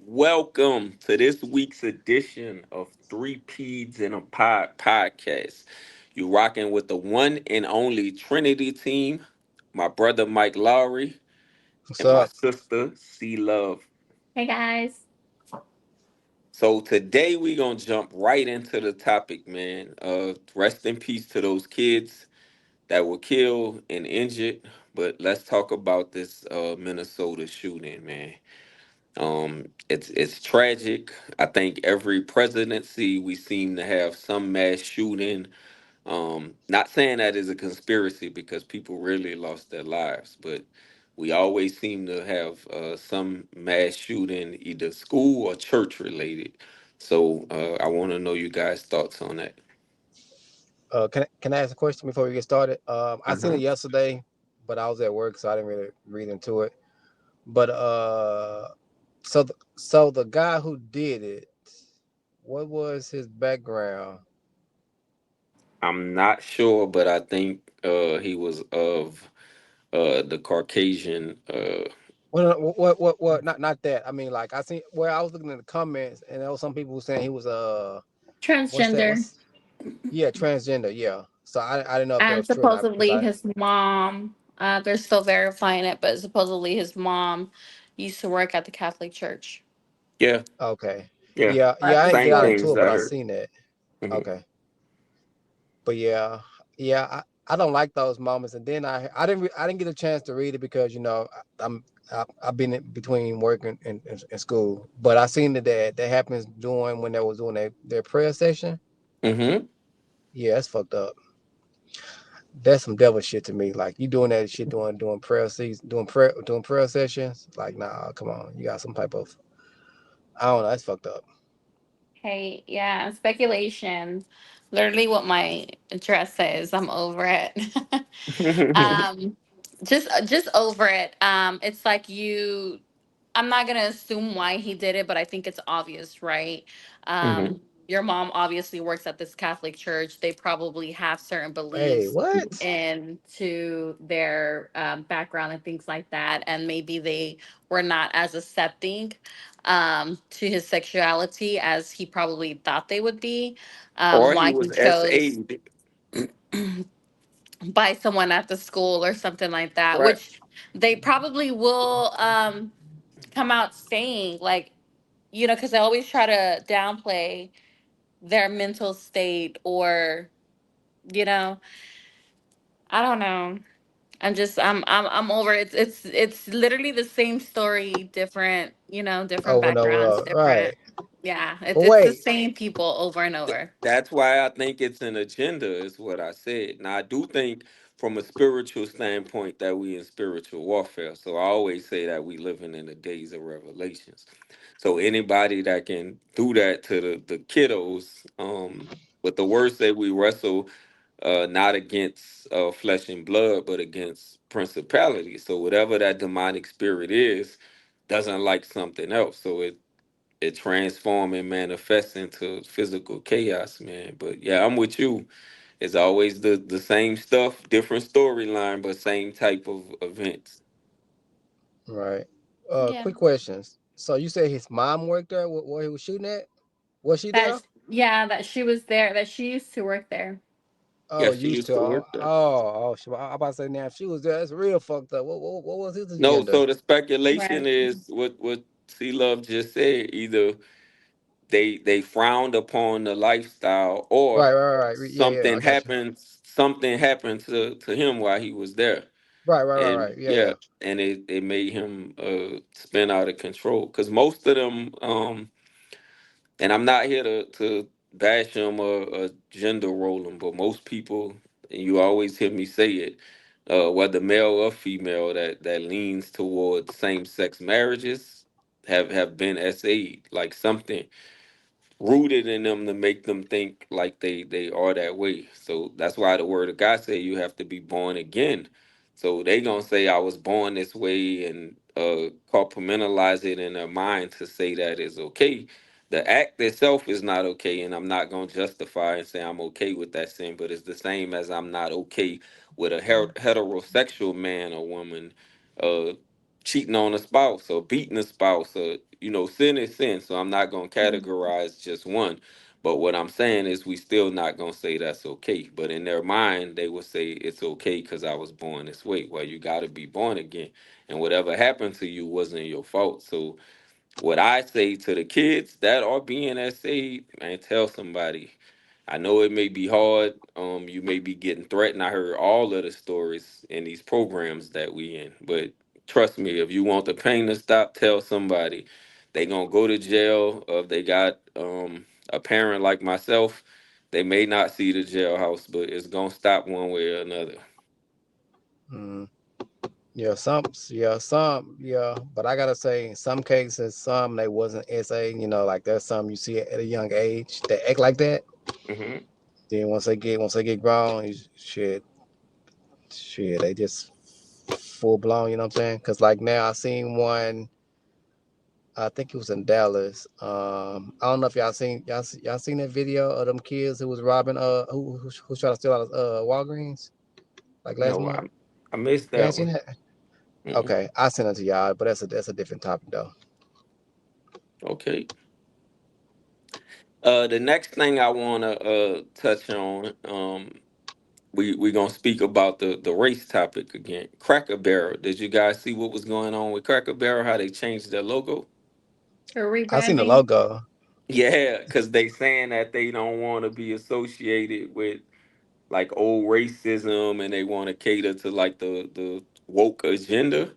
Welcome to this week's edition of Three Peas in a Pod podcast. You rocking with the one and only Trinity team, my brother Mike Lowry, What's and my up? sister C Love. Hey guys. So today we gonna jump right into the topic, man. Rest in peace to those kids that were killed and injured. But let's talk about this Minnesota shooting, man. It's tragic. I think every presidency we seem to have some mass shooting. Not saying that is a conspiracy because people really lost their lives, but we always seem to have some mass shooting, either school or church related. So I want to know you guys' thoughts on that. Can I ask a question before we get started? I seen it Uh-huh. yesterday, but I was at work, so I didn't really read into it. But so the guy who did it, what was his background? I'm not sure, but I think he was of the Caucasian. What? Not that. I mean, like I seen. Well, I was looking in the comments, and there was some people who saying he was what's that? Transgender. Yeah, transgender. Yeah. So I didn't know if that And was true or not because supposedly I. his mom, they're still verifying it, but supposedly his mom used to work at the Catholic Church. Yeah, Okay. yeah, Yeah. I That's didn't get same out still into things it, but I I heard. seen that. Mhm. Okay. But I don't like those moments. And then I didn't get a chance to read it because I've been in between work and school. But I seen that happens doing when they was doing their prayer session. Mhm. Yeah, that's fucked up. That's some devil shit to me. Like you doing that shit doing prayer season, doing prayer sessions. Like nah, come on, you got some type of I don't know. That's fucked up. Hey, yeah, speculation. Literally what my address says. I'm over it. um just over it. It's like you I'm not gonna assume why he did it, but I think it's obvious, right? Mhm. Your mom obviously works at this Catholic church. They probably have certain Hey, beliefs what? into their background and things like that, and maybe they were not as accepting to his sexuality as he probably thought they would be. Or he Why he was chose SA. by someone at the school or something like that, Right. which they probably will come out saying, like, because they always try to downplay their mental state, or you know I don't know. I'm over it. It's literally the same story, different, different Over and backgrounds, over. Right. different. Yeah, But it's the wait. same people over and over. That's why I think it's an agenda, is what I said. Now, I do think from a spiritual standpoint that we in spiritual warfare. So I always say that we living in the days of revelations. So anybody that can do that to the kiddos, but the word say we wrestle not against flesh and blood, but against principalities. So whatever that demonic spirit is, doesn't like something else. So it transform and manifests into physical chaos, man. But yeah, I'm with you. It's always the same stuff, different storyline, but same type of events. Right. Yeah, Quick questions. So you said his mom worked there where he was shooting at? Was she there? that she was there, that she used to work there. Oh, Yeah, she used used to. to Oh, work there. I about to say now if she was there, that's real fucked up. What was his No, agenda? so the speculation Right. is what C Love just said. Either they frowned upon the lifestyle, or Right. Yeah. I got you. something happened to him while he was there. And Right. Yeah. yeah, and it made him spin out of control, because most of them, and I'm not here to bash them or gender role them, but most people, and you always hear me say it, whether male or female, that leans towards same sex marriages have been SA'd, like something rooted in them to make them think like they are that way. So that's why the word of God say you have to be born again. So they gonna say I was born this way, and compartmentalize it in their mind to say that is okay. The act itself is not okay, and I'm not gonna justify and say I'm okay with that sin. But it's the same as I'm not okay with a heterosexual man or woman uh cheating on a spouse or beating a spouse, or sin is sin. So I'm not gonna Mhm. categorize just one. But what I'm saying is we still not gonna say that's okay. But in their mind, they will say it's okay because I was born this way. Well, you gotta be born again. And whatever happened to you wasn't your fault. So what I say to the kids that are being essayed, man, tell somebody. I know it may be hard. You may be getting threatened. I heard all of the stories in these programs that we in, but trust me, if you want the pain to stop, tell somebody. They gonna go to jail. Or if they got a parent like myself, they may not see the jailhouse, but it's gonna stop one way or another. Mm. Yeah, but I gotta say, in some cases, some they wasn't SA. Like there's some you see at a young age they act like that. Hmm. Then once they get grown, shit, they just full blown. You know what I'm saying? Cause like now I seen one. I think it was in Dallas. I don't know if y'all seen that video of them kids who was robbing who trying to steal out of Walgreens like last No, month. I missed You ain't that seen one. that? Mm-mm. Okay, I sent it to y'all, but that's a different topic though. Okay. The next thing I wanna touch on, we gonna speak about the race topic again. Cracker Barrel. Did you guys see what was going on with Cracker Barrel? How they changed their logo? For I seen the rebranding. logo. Yeah, because they saying that they don't want to be associated with like old racism, and they want to cater to like the woke agenda.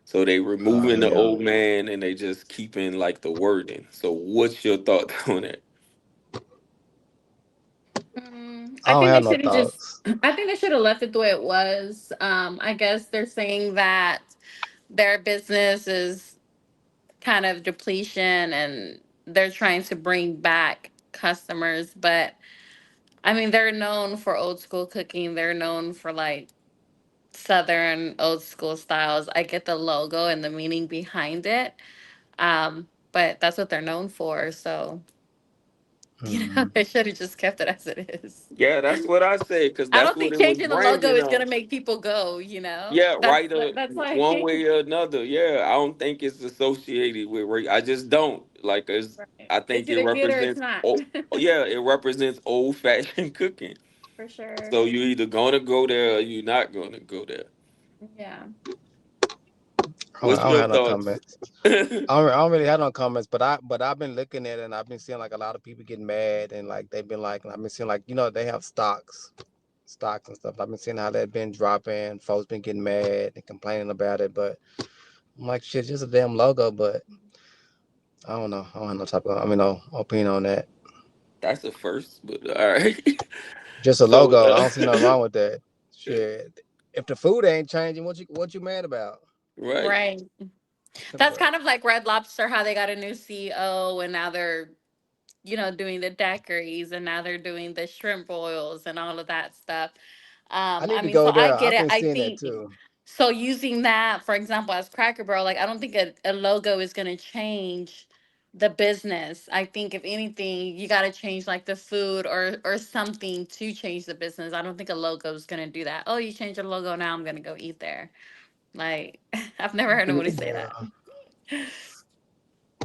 So they removing the Yeah. old man and they just keeping like the wording. So what's your thought on that? I I don't think have they no should have just. thoughts. I think they should have left it the way it was. I guess they're saying that their business is kind of depletion, and they're trying to bring back customers. But I mean, they're known for old school cooking. They're known for like southern old school styles. I get the logo and the meaning behind it. But that's what they're known for. So, Hmm. they should have just kept it as it is. Yeah, that's what I said because I that's don't what think it was changing the logo branding is on. gonna make people go. Yeah, That's right. that's why. One way or another. Yeah, I don't think it's associated with race. I just don't like. Right. I It's think it either good or it's represents. not. Oh, yeah, it represents old fashioned cooking. For sure. So you either gonna go there or you not gonna go there. Yeah. I What's don't your have no thoughts? comments. I don't really have no comments, but I've been looking at it and I've been seeing like a lot of people getting mad and like they've been like I've been seeing like they have stocks and stuff. I've been seeing how that been dropping. Folks been getting mad and complaining about it, but I'm like shit, just a damn logo. But I don't know. I don't have no type of no opinion on that. That's a first, but all right. Just a So, logo. I don't see nothing wrong with that. Shit. If the food ain't changing, what you mad about? right. Right. That's But kind of like Red Lobster, how they got a new CEO and now they're, doing the daiquiris and now they're doing the shrimp boils and all of that stuff. I I need to mean, so go I there. get I've it. been I seeing that think too. so. Using that, for example, as Cracker Barrel, like I don't think a logo is going to change the business. I think if anything, you got to change like the food or something to change the business. I don't think a logo is going to do that. Oh, you change your logo now, I'm going to go eat there. Like I've never heard nobody say that.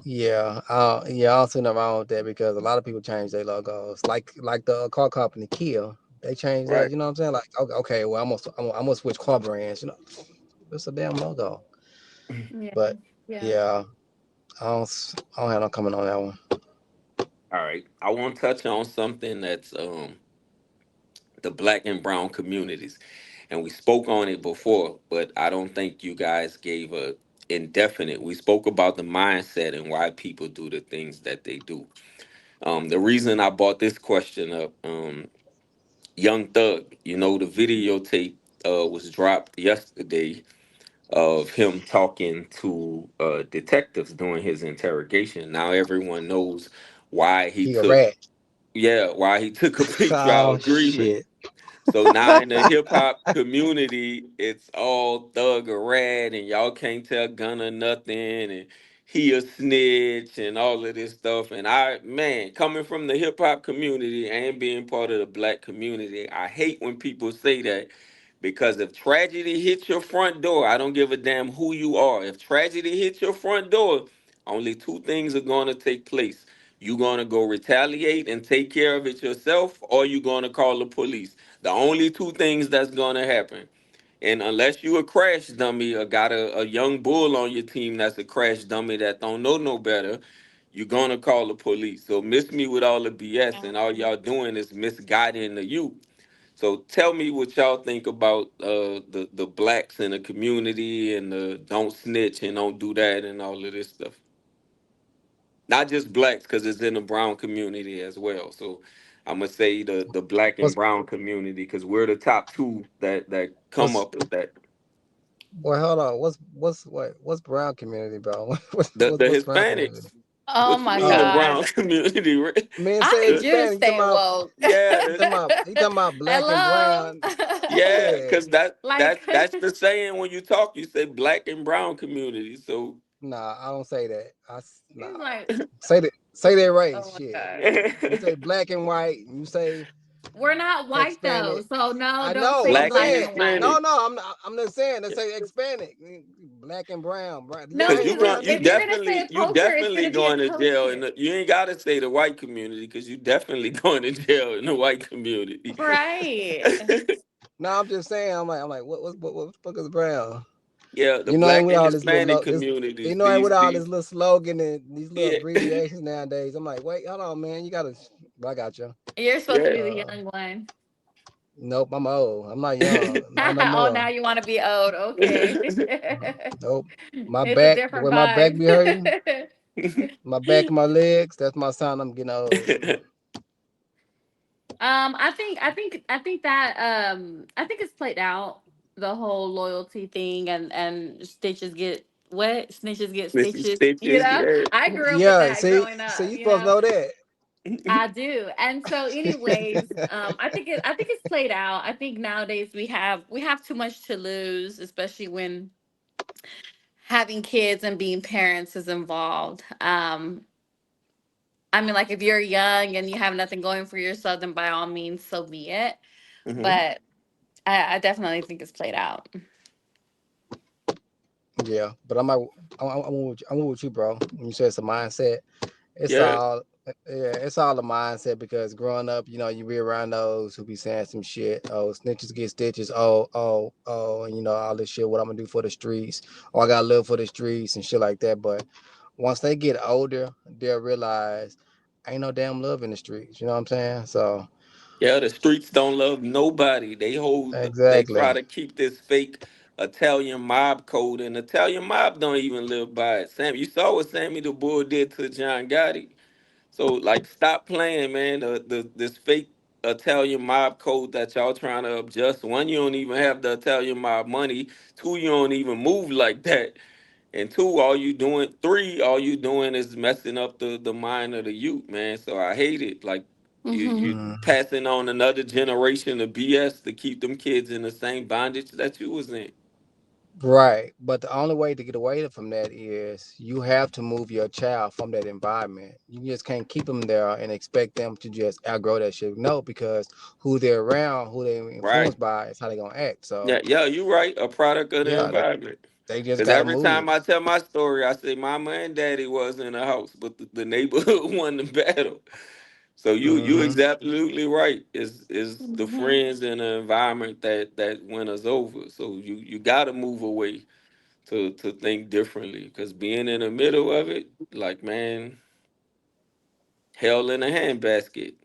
Yeah. Yeah, I don't see nothing wrong with that because a lot of people change their logos. Like the car company Kia, they changed that. Right. You know what I'm saying? Like, okay, well, I'm gonna switch car brands. It's a damn logo. Yeah. But Yeah. yeah, I don't have no comment on that one. All right. I want to touch on something that's the black and brown communities. And we spoke on it before, but I don't think you guys gave a indefinite. We spoke about the mindset and why people do the things that they do. The reason I brought this question up, Young Thug, the videotape was dropped yesterday of him talking to detectives during his interrogation. Now everyone knows why he He a took, rat. yeah, why he took a pretrial Oh agreement. shit. So now in the hip hop community, it's all Thug or Rad, and y'all can't tell Gunna nothing, and he a snitch, and all of this stuff. And man, coming from the hip hop community and being part of the black community, I hate when people say that Because if tragedy hits your front door, I don't give a damn who you are. If tragedy hits your front door, only two things are going to take place. You're going to go retaliate and take care of it yourself, or you're going to call the police. The only two things that's going to happen. And unless you a crash dummy or got a young bull on your team that's a crash dummy that don't know no better, you're going to call the police. So miss me with all the BS, and all y'all doing is misguiding the youth. So tell me what y'all think about the blacks in the community and the don't snitch and don't do that and all of this stuff. Not just blacks, because it's in the brown community as well. So I'm gonna say the black and What's brown community because we're the top two that come what's up with that. boy? Hold on. What's brown community, bro? The What's brown community? Hispanics. Oh What you my mean the Oh, brown God. community? Right? man, I say need you to Hispanic. stay woke. Yeah, He talking about black and Hello. brown. yeah, Yeah. because Like, that's the saying when you talk. You say black and brown community. So Nah, I don't say that. Nah. he's like, Say that race. oh my Shit. God. You say black and white. You say We're not white though, Hispanic. so no, I don't know. say I'm black and black saying. and white. No, Hispanic. no. I'm not saying. Let's say Hispanic. Black and brown. Right? No, Y'all Cause ain't because around if either. you're gonna say a you culture, it's definitely gonna be a going to jail, culture, and you ain't got to say the white community because you definitely going to jail in the white community. right? No, I'm just saying. I'm like, what the fuck is brown? Yeah, the You know, I ain't black with and all this Hispanic this. You communities. know, I ain't with all These this little slogan and these little yeah abbreviations nowadays. I'm like, wait, hold on, man. You gotta. I got you. You're supposed to yeah. be the Uh, young one. nope, I'm old. I'm not young. Not no Oh, more. now you want to be old? Okay. Nope. My It's a back, the different way my back vibe. be hurting, my back and my legs, that's my sign I'm getting old. I think that I think it's played out, the whole loyalty thing, and stitches get what snitches get Missy stitches. You Stitches, know, yeah. I grew up with Yeah, that see, growing see, up. you You supposed to know, know that. I do. And so, anyways, I think it's played out. I think nowadays we have too much to lose, especially when having kids and being parents is involved. I mean, like if you're young and you have nothing going for yourself, then by all means, so be it. Hmm. But I definitely think it's played out. Yeah, but I'm with you, bro. When you say it's a mindset, it's Yeah, all yeah, it's all a mindset because growing up, you know, you be around those who be saying some shit. Oh, snitches get stitches. Oh, and you know all this shit. What I'm gonna do for the streets? Oh, I gotta live for the streets and shit like that. But once they get older, they'll realize ain't no damn love in the streets. You know what I'm saying? So yeah. The streets don't love nobody. They try exactly. to keep this fake Italian mob code, and Italian mob don't even live by it. Sam, you saw what Sammy the Bull did to John Gotti. So like, stop playing, man. This fake Italian mob code that y'all trying to adjust. One, you don't even have the Italian mob money. Two, you don't even move like that. And two, all you doing. Three, all you doing is messing up the mind of the youth, man. So I hate it. Like you Hmm. Mm. passing on another generation of BS to keep them kids in the same bondage that you was in. Right. But the only way to get away from that is you have to move your child from that environment. You just can't keep them there and expect them to just outgrow that shit. No, because who they're around, who they're Right. influenced by is how they're gonna act. Yeah, So yeah, you right. A product of the yeah, environment. they just Because gotta every move. time I tell my story, I say mama and daddy was in the house, but the neighborhood won the battle. So you Hmm. absolutely right. Is the Hmm. friends and the environment that win us over. So you got to move away to think differently. Because being in the middle of it, like man, hell in a handbasket.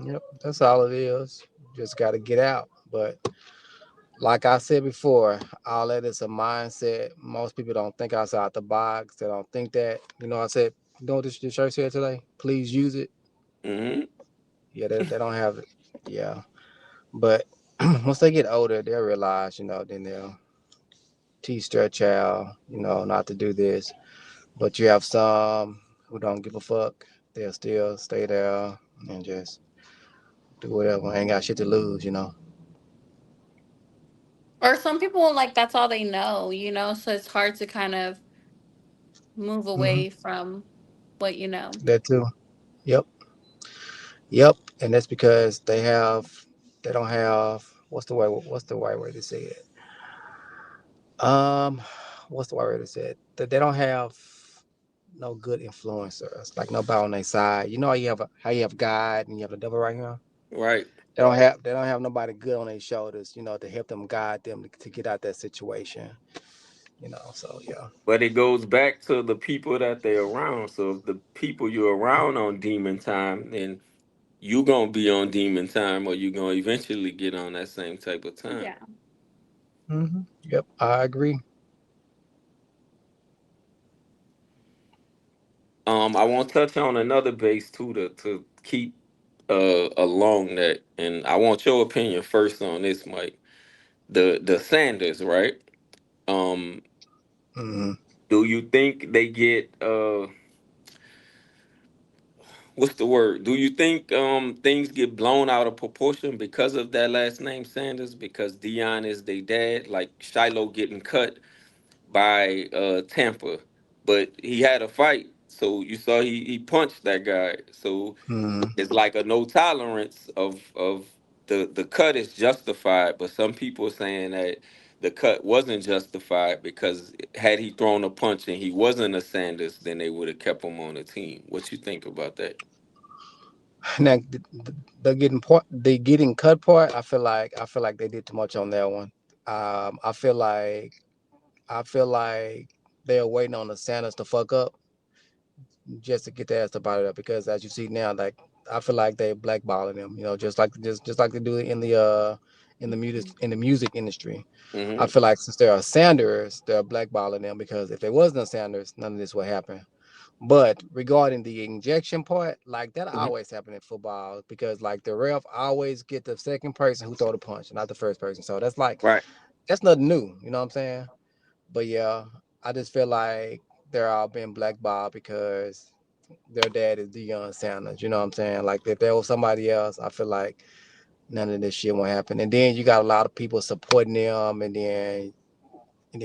Yep, that's all it is. Just gotta get out. But like I said before, all that is a mindset. Most people don't think outside the box. They don't think that. You know, I said, you know what this church said today? Please use it. Hmm. Yeah, they don't have it. Yeah. But once they get older, they'll realize, you know, then they'll teach their child, you know, not to do this. But you have some who don't give a fuck. They'll still stay there and just do whatever. Ain't got shit to lose, you know. Or some people like that's all they know. So it's hard to kind of move Hmm. away from what you know. That too. Yep. Yep. And that's because they don't have What's the right way to say it? Um, what's the right way to say it? That they don't have no good influencers, like nobody on their side. You know how you have God and you have the devil right here. Right. They don't have nobody good on their shoulders, to help them guide them to get out that situation. So yeah. But it goes back to the people that they're around. So if the people you're around on demon time, then you gonna be on demon time, or you gonna eventually get on that same type of time. Yeah. Yep, I agree. I want to touch on another base too to keep along that, and I want your opinion first on this, Mike. The Sanders, right? Um, hmm do you think they get what's the word? Do you think things get blown out of proportion because of that last name Sanders? Because Dion is their dad, like Shiloh getting cut by Tampa, but he had a fight, so you saw he punched that guy. So hmm it's like a no tolerance of the cut is justified, but some people are saying that the cut wasn't justified because had he thrown a punch and he wasn't a Sanders, then they would have kept him on the team. What you think about that? Now the getting cut part. I feel like they did too much on that one. I feel like they're waiting on the Sanders to fuck up just to get their ass about it up because as you see now, like I feel like they blackballing them, just like they do in the music industry. I Hmm. feel like since there are Sanders, they're blackballing them because if there was no Sanders, none of this would happen. But regarding the injection part, like that Hmm. always happen in football because like the ref always get the second person who throw the punch, not the first person. So Right. that's nothing new, you know what I'm saying? But yeah, I just feel like they're all being blackballed because their dad is Deion Sanders. You know what I'm saying? Like if there was somebody else, I feel like none of this shit won't happen. And then you got a lot of people supporting them, and then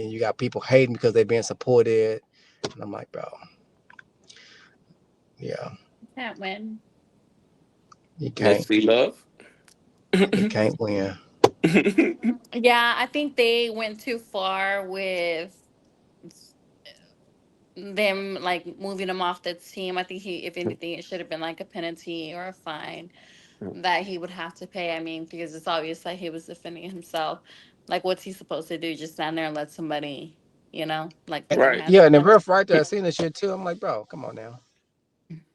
you got people hating because they're being supported. And I'm like, bro, yeah, Can't win. you can't Messy love. you can't win. Yeah, I think they went too far with them like moving him off the team. I think he, if anything, it should have been like a penalty or a fine that he would have to pay. I mean, because it's obvious that he was defending himself. Like, what's he supposed to do? Just stand there and let somebody, like put their Right. hands Yeah, on and the him? ref right there, I seen this shit too. I'm like, bro, come on now,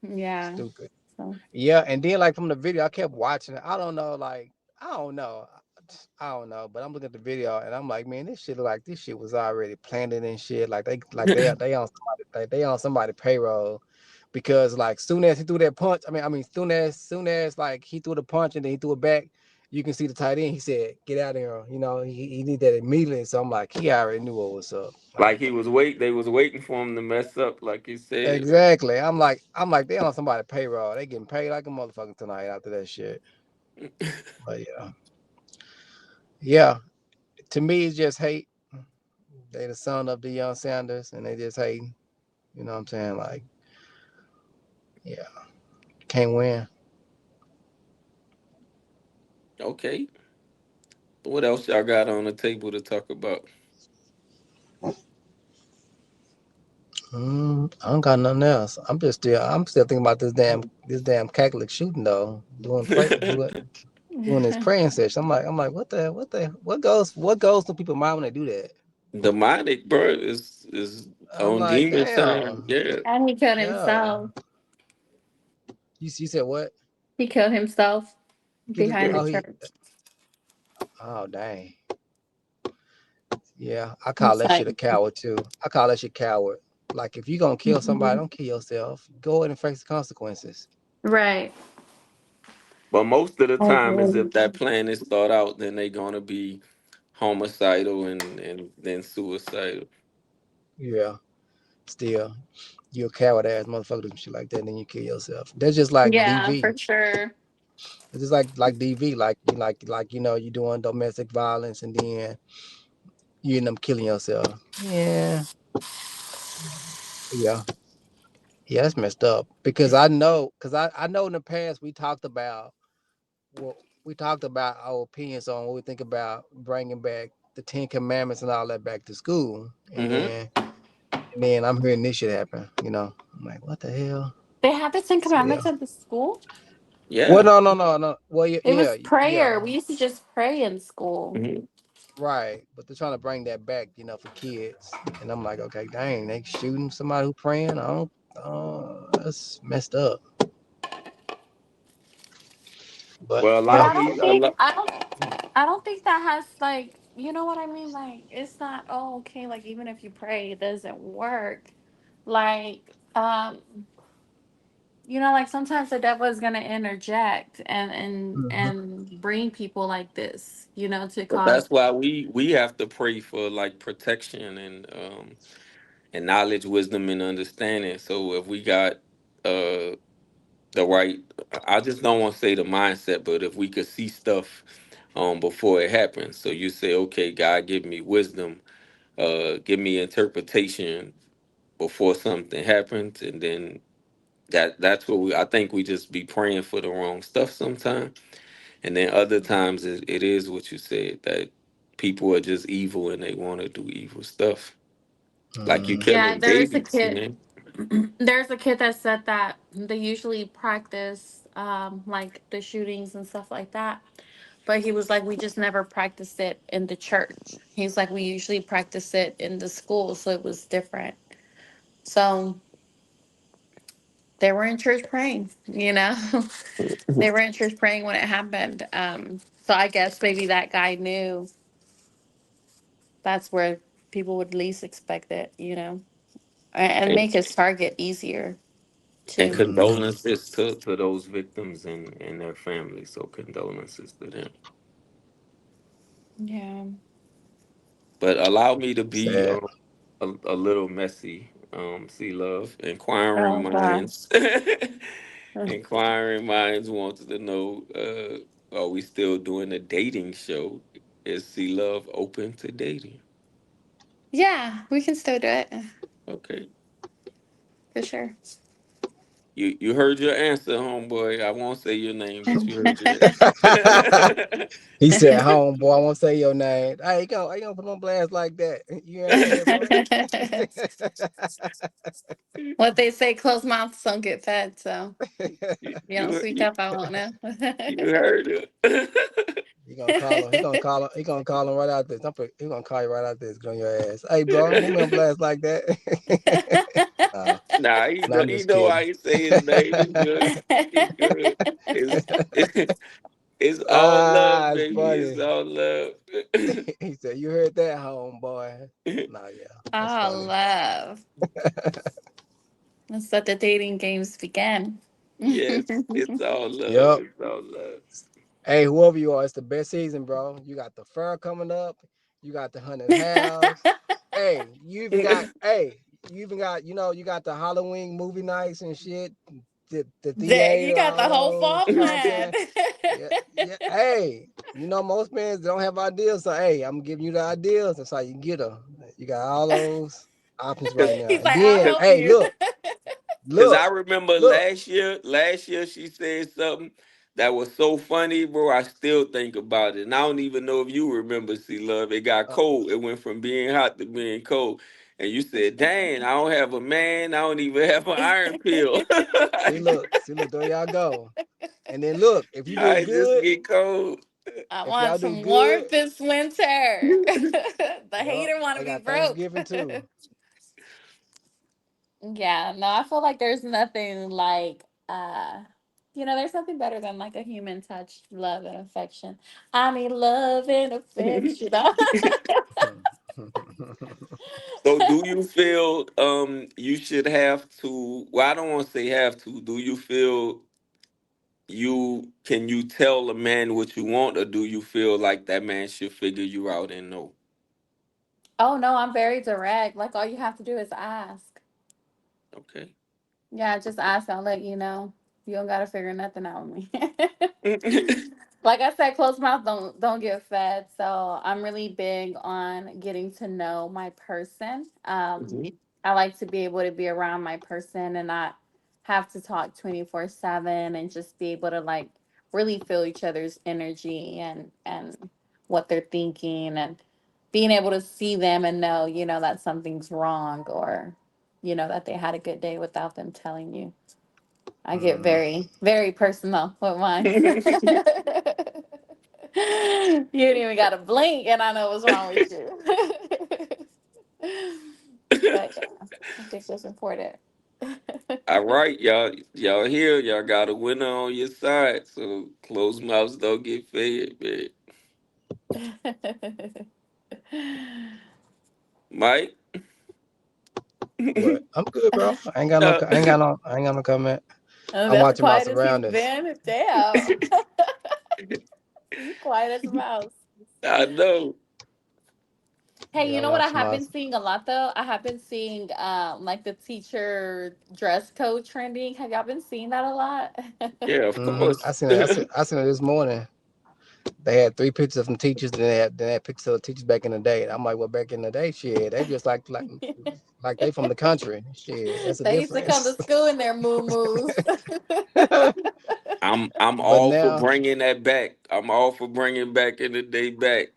Yeah. stupid. So Yeah, and then like from the video, I kept watching it. I don't know, like I don't know, I don't know, but I'm looking at the video and I'm like, man, this shit was already planted and shit. They on they on somebody payroll because like soon as he threw that punch, soon as like he threw the punch and then he threw it back, you can see the tight end. He said, "Get out of here," he did that immediately. So I'm like, he already knew what was up. Like Like he was wait, they was waiting for him to mess up, like you said. exactly. I'm like they on somebody payroll. They getting paid like a motherfucker tonight after that shit. But yeah. Yeah, to me, it's just hate. They the son of the young Sanders, and they just hate. You know what I'm saying? Like, yeah, can't win. Okay. What else y'all got on the table to talk about? I don't got nothing else. I'm still thinking about this damn Catholic shooting though. Doing this praying session. I'm like, what goes through people's mind when they do that? Demonic, bro, is I'm on like, demon time. damn, Yeah. and he killed yeah. himself. You said what? He killed himself He just behind the he church. oh dang. Yeah, I call It's that like, shit a coward too. I call that shit coward. Like if you gonna kill somebody, mhm. don't kill yourself. Go ahead and face the consequences. Right. But most of the I time, as if agree. that plan is thought out, then they gonna be homicidal and then suicidal. Yeah. Still, you a coward ass motherfucker do some shit like that, and then you kill yourself. That's just like Yeah, DV. for sure. It's just like DV. Like you doing domestic violence, and then you end up killing yourself. Yeah. Yeah. Yeah, that's messed up. Because I know in the past we talked about well, we talked about our opinions on what we think about bringing back the Ten Commandments and all that back to school, Mm-hmm. and then I'm hearing this shit happen. I'm like, what the hell? They have the Ten So yeah. Commandments at the school. Well, Yeah. no, no, no, no. Well, yeah, It was yeah. prayer. We used to just pray in school. Mm-hmm. Right, but they're trying to bring that back, for kids. And I'm like, okay, dang, they shooting somebody who praying. I don't. That's messed up. But Well, But allow I me. don't think I don't think that has like, you know what I mean? Like it's not, oh okay, like even if you pray it doesn't work. Like like sometimes the devil is gonna interject Mhm. and bring people like this, to But cause. that's why we have to pray for like protection and knowledge, wisdom, and understanding. So if we got uh the right, I just don't want to say the mindset, but if we could see stuff before it happens. So you say, okay, God, give me wisdom, give me interpretation before something happens, and then that's what I think we just be praying for the wrong stuff sometimes. And then other times it is what you said, that people are just evil and they want to do evil stuff. Like you Mhm. Yeah, killing there is a babies, kid. man. There's a kid that said that they usually practice like the shootings and stuff like that. But he was like, we just never practiced it in the church. He's like, we usually practice it in the school, so it was different. So they were in church praying. They were in church praying when it happened. So I guess maybe that guy knew that's where people would least expect it, and And, make his target easier and too. Mhm. condolences to those victims and their families. So condolences to them. Yeah. But allow me to be Sad. a little messy. See, love, inquiring Oh gosh. minds. Inquiring minds wants to know: are we still doing a dating show? Is See Love open to dating? Yeah, we can still do it Okay. for sure. You heard your answer, homeboy. I won't say your name, but you heard your answer. He said, "Home boy, I won't say your name. Hey, you gonna put on blast like that? You hear what I said, bro?" What they say, closed mouths don't get fed. So you, you don't you, speak you, up, I won't know. you heard it. He gonna call him. He gonna call him. He gonna call him right out this. He gonna call you right out this. Get on your ass. Hey, bro, don't put me on blast like that. nah, Nah, nah, I'm he just know kidding. how you say his name. He good. He good. It's it's all love, It's baby. It's funny. all love. He said, "You heard that, homeboy?" Nah, yeah, that's Oh, funny. love. Let's let the dating games begin. Yes, it's all love. Yep. It's all love. Hey, whoever you are, it's the best season, bro. You got the fur coming up. You got the hunted house. Hey, you even got, you got the Halloween movie nights and shit. The Dang, you theater, got the all whole those. fall You know what I'm plan. saying? Yeah, yeah. Hey, most men don't have ideas, so hey, I'm giving you the ideas. That's how you get them. You got all those options right now. He's And like, I'll then, help hey, you. look, Cause I look, remember look. last year she said something that was so funny, bro. I still think about it. And I don't even know if you remember, See Love. It got Uh, cold. It went from being hot to being cold. And you said, dang, I don't have a man. I don't even have an iron pill. see, look, there y'all go. And then look, if you do I just good, get cold. I if y'all want do some good, warmth this winter. The yep, hater want I to be got broke. Thanksgiving too. Yeah, no, I feel like there's nothing like there's nothing better than like a human touch, love and affection. I need love and affection. So do you feel you should have to, well, I don't want to say have to, do you feel you tell a man what you want, or do you feel like that man should figure you out and know? Oh no, I'm very direct. Like all you have to do is ask. Okay. Yeah, just ask. I'll let you know. You don't gotta figure nothing out with me. Like I said, closed mouth don't get fed. So I'm really big on getting to know my person. Mhm. I like to be able to be around my person and not have to talk 24/7 and just be able to like really feel each other's energy and what they're thinking, and being able to see them and know, that something's wrong, or that they had a good day without them telling you. I get Mm. very, very personal with mine. You didn't even got to blink, and I know what's wrong with you. But yeah, I think that's important. All right, y'all here. Y'all got a winner on your side. So closed mouths don't get fed, man. Mike, What? I'm good, bro. uh, I ain't got no comment. Oh, I'm that's the watching my quietest he's surroundings. been. Damn. You quiet as a mouse. I know. Hey, Yeah, you I'm know what I watching have my. been seeing a lot though? I have been seeing like the teacher dress code trending. Have y'all been seeing that a lot? Yeah, of I course. seen it. I seen it this morning. They had three pictures of some teachers, then they had pictures of the teachers back in the day. And I'm like, well, back in the day, shit, they just like they from the country. Shit, that's a They used to come to difference. school in their moo I'm But all for now, bringing that back. I'm all for bringing back in the day back.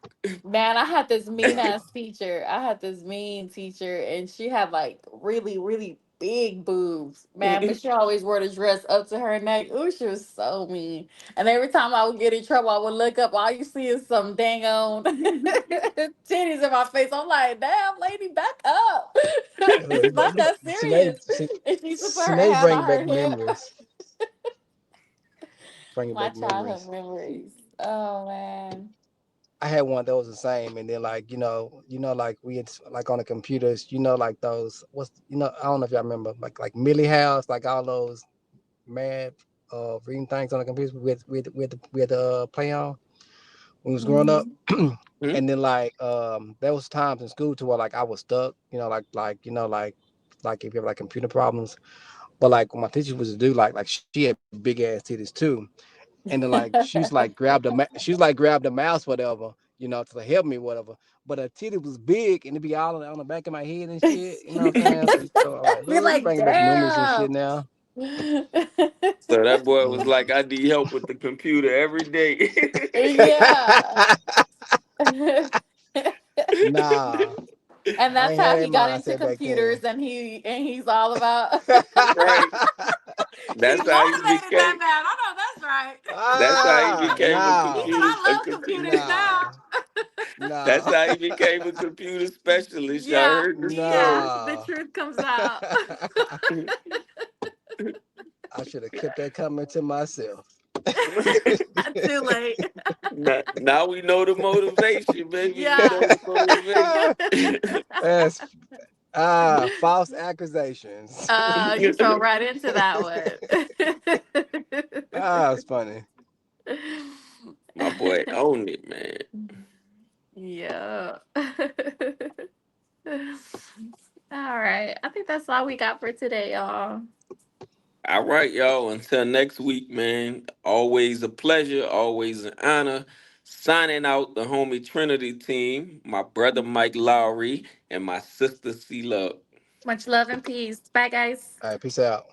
Man, I had this mean nah, ass teacher. I had this mean teacher, and she had like really, really big boobs, man. But she always wore the dress up to her neck. Ooh, she was so mean. And every time I would get in trouble, I would look up. All you see is some dang on titties in my face. I'm like, damn, lady, back up. It's not that serious. And she used to put her they hand bring on her back hip. memories. Bringing My back childhood memories. memories. Oh man. I had one that was the same, and then like like we had like on the computers, like those what's I don't know if y'all remember like Millie House, like all those mad reading things on the computer with play on when we was growing up. Mhm. Hmm? And then like there was times in school to where like I was stuck, like if you have like computer problems. But like what my teacher was to do, like she had big ass titties too. And then like she was like grab the mouse, whatever, to help me, whatever. But her titty was big and it'd be all on the back of my head and shit, you know what I'm saying? So I'm like, Be oh, you like, bringing back memories and damn. shit now. So that boy was Mm. like, I need help with the computer every day. Yeah. And Nah, I that's ain't had how that he got into mindset back then. computers, and he's all about Right. he That's how he motivated that became. man. I know that's right. That's how he became a He said, Nah, computer. A I love computer. computers now. nah, That's nah, how he became a computer specialist. Y'all Yeah, heard the story. yeah. The nah. truth comes out. I should have kept that comment to myself. Too late. Now we know the motivation, baby. We Yeah. know the motivation. That's false accusations. You fell right into that It's funny. one. My boy owned it, man. Yeah. All right. I think that's all we got for today, y'all. All right, y'all. Until next week, man. Always a pleasure, always an honor. Signing out the homie Trinity team, my brother Mike Lowry, and my sister C Love. Much love and peace. Bye, guys. All right, peace out.